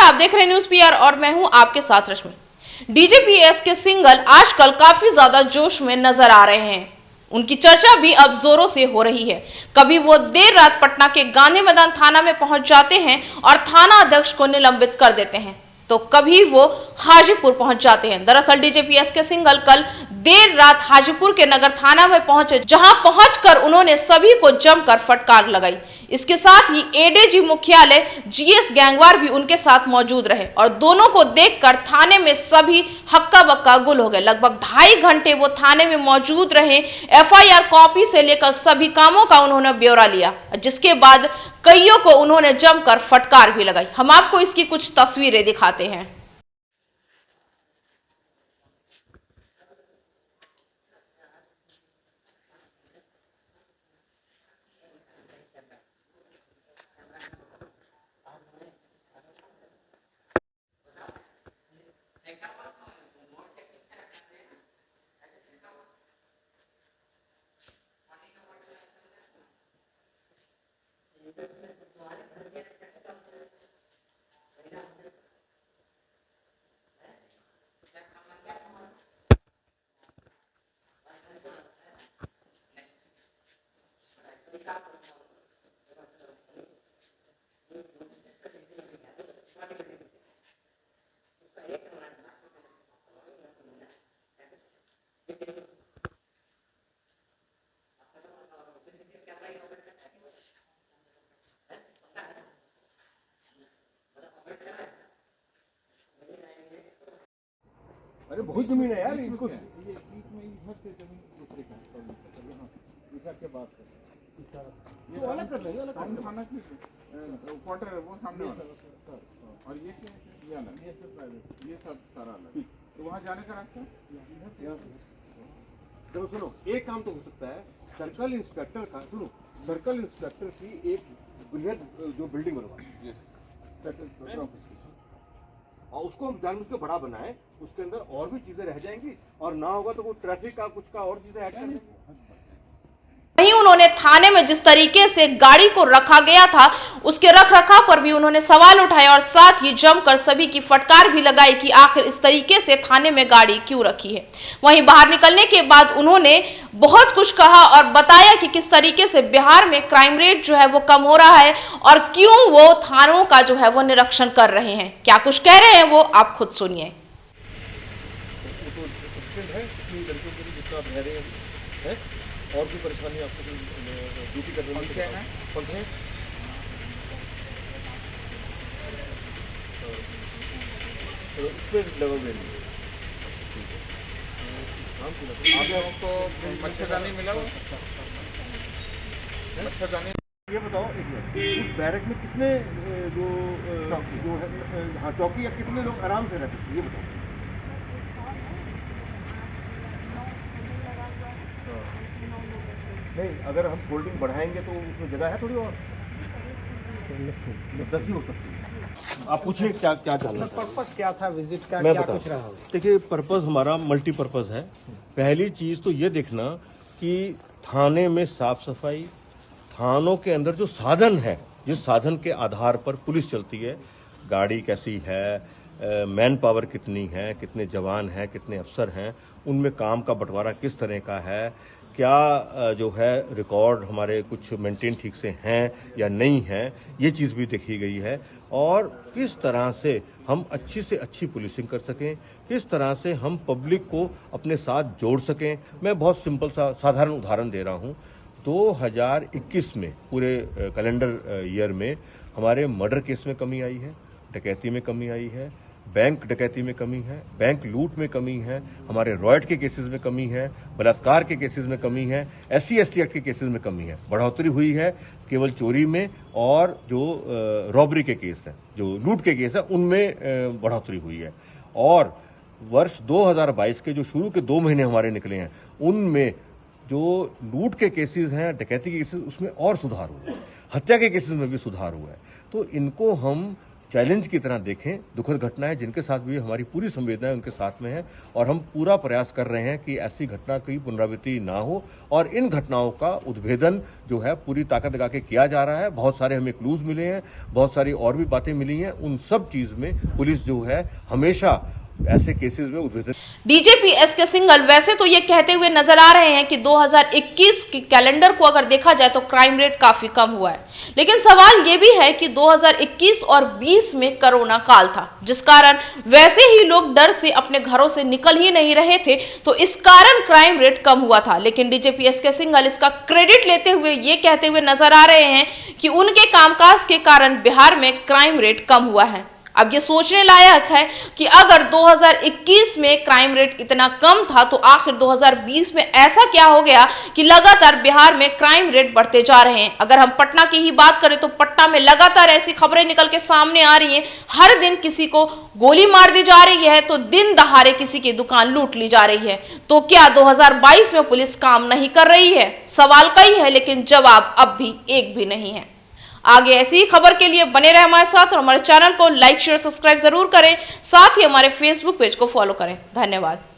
आप देख रहे हैं न्यूज पीआर और मैं हूं आपके साथ रश्मि। डीजीपीएस के सिंगल आजकल काफी ज्यादा जोश में नजर आ रहे हैं। उनकी चर्चा भी अब जोरों से हो रही है। कभी वो देर रात पटना के गांधी मैदान थाना में पहुंच जाते हैं और थाना अध्यक्ष को निलंबित कर देते हैं, तो कभी वो हाजीपुर पहुंच जाते हैं। दरअसल डीजीपीएस के सिंगल कल देर रात हाजीपुर के नगर थाना में पहुंचे, जहां पहुंचकर उन्होंने सभी को जमकर फटकार लगाई। इसके साथ ही एडीजी मुख्यालय जीएस गैंगवार भी उनके साथ मौजूद रहे और दोनों को देखकर थाने में सभी हक्का बक्का गुल हो गए। लगभग 2.5 घंटे वो थाने में मौजूद रहे। एफआईआर कॉपी से लेकर सभी कामों का उन्होंने ब्यौरा लिया, जिसके बाद कईयों को उन्होंने जमकर फटकार भी लगाई। हम आपको इसकी कुछ तस्वीरें दिखाते हैं। अरे बहुत जमीन है यार इनको। ये बीच में इधर से जमीन दूसरे का यहाँ इधर के बाद ये अलग कर लेंगे, अलग कर लेंगे। थाना की क्वार्टर है वो सामने वाला और ये क्या है, ये अलग, ये सब प्राइवेट, ये सब सारा अलग। तो वहाँ जाने का रास्ता देखो सुनो, एक काम तो हो सकता है, सर्कल इंस्पेक्टर का सुनो, सर्कल इंस्पेक्टर की एक बुनियाद जो बिल्डिंग बनवाई सर्कल ऑफिस की, और उसको हम जानबूझ के बड़ा बनाए, उसके अंदर और भी चीजें रह जाएंगी और ना होगा तो वो ट्रैफिक का कुछ का और चीजें ऐड कर देंगे। वहीं उन्होंने थाने में जिस तरीके से गाड़ी को रखा गया था उसके रखरखाव पर भी उन्होंने सवाल उठाए और साथ ही जमकर सभी की फटकार भी लगाई कि आखिर इस तरीके से थाने में गाड़ी क्यों रखी है। वहीं बाहर निकलने के बाद उन्होंने बहुत कुछ कहा और बताया कि किस तरीके से बिहार में क्राइम रेट जो है वो कम हो रहा है और क्यों वो थानों का जो है वो निरीक्षण कर रहे हैं। क्या कुछ कह रहे हैं वो आप खुद सुनिए। और भी परेशानी आपको ड्यूटी करने में क्या है? पंखे इस पे लगोगे आगे हमको मच्छरदानी मिला हो, मच्छरदानी। ये बताओ एक मिनट, उस बैरक में कितने जो है हाँ चौकी या कितने लोग आराम से रहते थे ये बताओ। नहीं, अगर हम फोल्डिंग बढ़ाएंगे तो उसमें जगह है थोड़ी और 10 ही हो सकती है। आप पूछिए क्या क्या जानना पर्पस क्या था विजिट का, मैं क्या बताऊं। कुछ रहा? देखिए पर्पस हमारा मल्टीपर्पज है। पहली चीज तो ये देखना कि थाने में साफ सफाई, थानों के अंदर जो साधन है, जिस साधन के आधार पर पुलिस चलती है, गाड़ी कैसी है, मैन पावर कितनी है, कितने जवान हैं, कितने अफसर हैं, उनमें काम का बंटवारा किस तरह का है, क्या जो है रिकॉर्ड हमारे कुछ मेंटेन ठीक से हैं या नहीं हैं, ये चीज़ भी देखी गई है। और किस तरह से हम अच्छी से अच्छी पुलिसिंग कर सकें, किस तरह से हम पब्लिक को अपने साथ जोड़ सकें। मैं बहुत सिंपल सा साधारण उदाहरण दे रहा हूं। 2021 में पूरे कैलेंडर ईयर में हमारे मर्डर केस में कमी आई है, डकैती में कमी आई है, बैंक डकैती में कमी है, बैंक लूट में कमी है, हमारे रॉयट के केसेस में कमी है, बलात्कार के केसेस में कमी है, SC/ST एक्ट के केसेस में कमी है। बढ़ोतरी हुई है केवल चोरी में और जो रॉबरी के केस है, जो लूट के केस है, उनमें बढ़ोतरी हुई है। और वर्ष 2022 के जो शुरू के 2 महीने हमारे निकले हैं, उनमें जो लूट के केसेस हैं, डकैती के केसेस, उसमें और सुधार हुआ है, हत्या के केसेस में भी सुधार हुआ है। तो इनको हम चैलेंज की तरह देखें। दुखद घटना है, जिनके साथ भी हमारी पूरी संवेदनाएं उनके साथ में है और हम पूरा प्रयास कर रहे हैं कि ऐसी घटना की पुनरावृत्ति ना हो और इन घटनाओं का उद्भेदन जो है पूरी ताकत लगा के किया जा रहा है। बहुत सारे हमें क्लूज मिले हैं, बहुत सारी और भी बातें मिली हैं। उन सब चीज में पुलिस जो है हमेशा ऐसे केसेस में उद्भेदन। डीजीपी एसके सिंघल वैसे तो ये कहते हुए नजर आ रहे हैं कि 2021 के कैलेंडर को अगर देखा जाए तो क्राइम रेट काफी कम हुआ है, लेकिन सवाल ये भी है कि 2021 और 20 में कोरोना काल था, जिस कारण वैसे ही लोग डर से अपने घरों से निकल ही नहीं रहे थे, तो इस कारण क्राइम रेट कम हुआ था। लेकिन डीजीपी एसके सिंघल इसका क्रेडिट लेते हुए ये कहते हुए नजर आ रहे हैं कि उनके कामकाज के कारण बिहार में क्राइम रेट कम हुआ है। अब ये सोचने लायक है कि अगर 2021 में क्राइम रेट इतना कम था तो आखिर 2020 में ऐसा क्या हो गया कि लगातार बिहार में क्राइम रेट बढ़ते जा रहे हैं। अगर हम पटना की ही बात करें तो पटना में लगातार ऐसी खबरें निकल के सामने आ रही हैं, हर दिन किसी को गोली मार दी जा रही है तो दिन दहाड़े किसी की दुकान लूट ली जा रही है। तो क्या 2022 में पुलिस काम नहीं कर रही है? सवाल कई है, लेकिन जवाब अब भी एक भी नहीं है। आगे ऐसी ही खबर के लिए बने रहे हमारे साथ और हमारे चैनल को लाइक शेयर सब्सक्राइब जरूर करें, साथ ही हमारे फेसबुक पेज को फॉलो करें। धन्यवाद।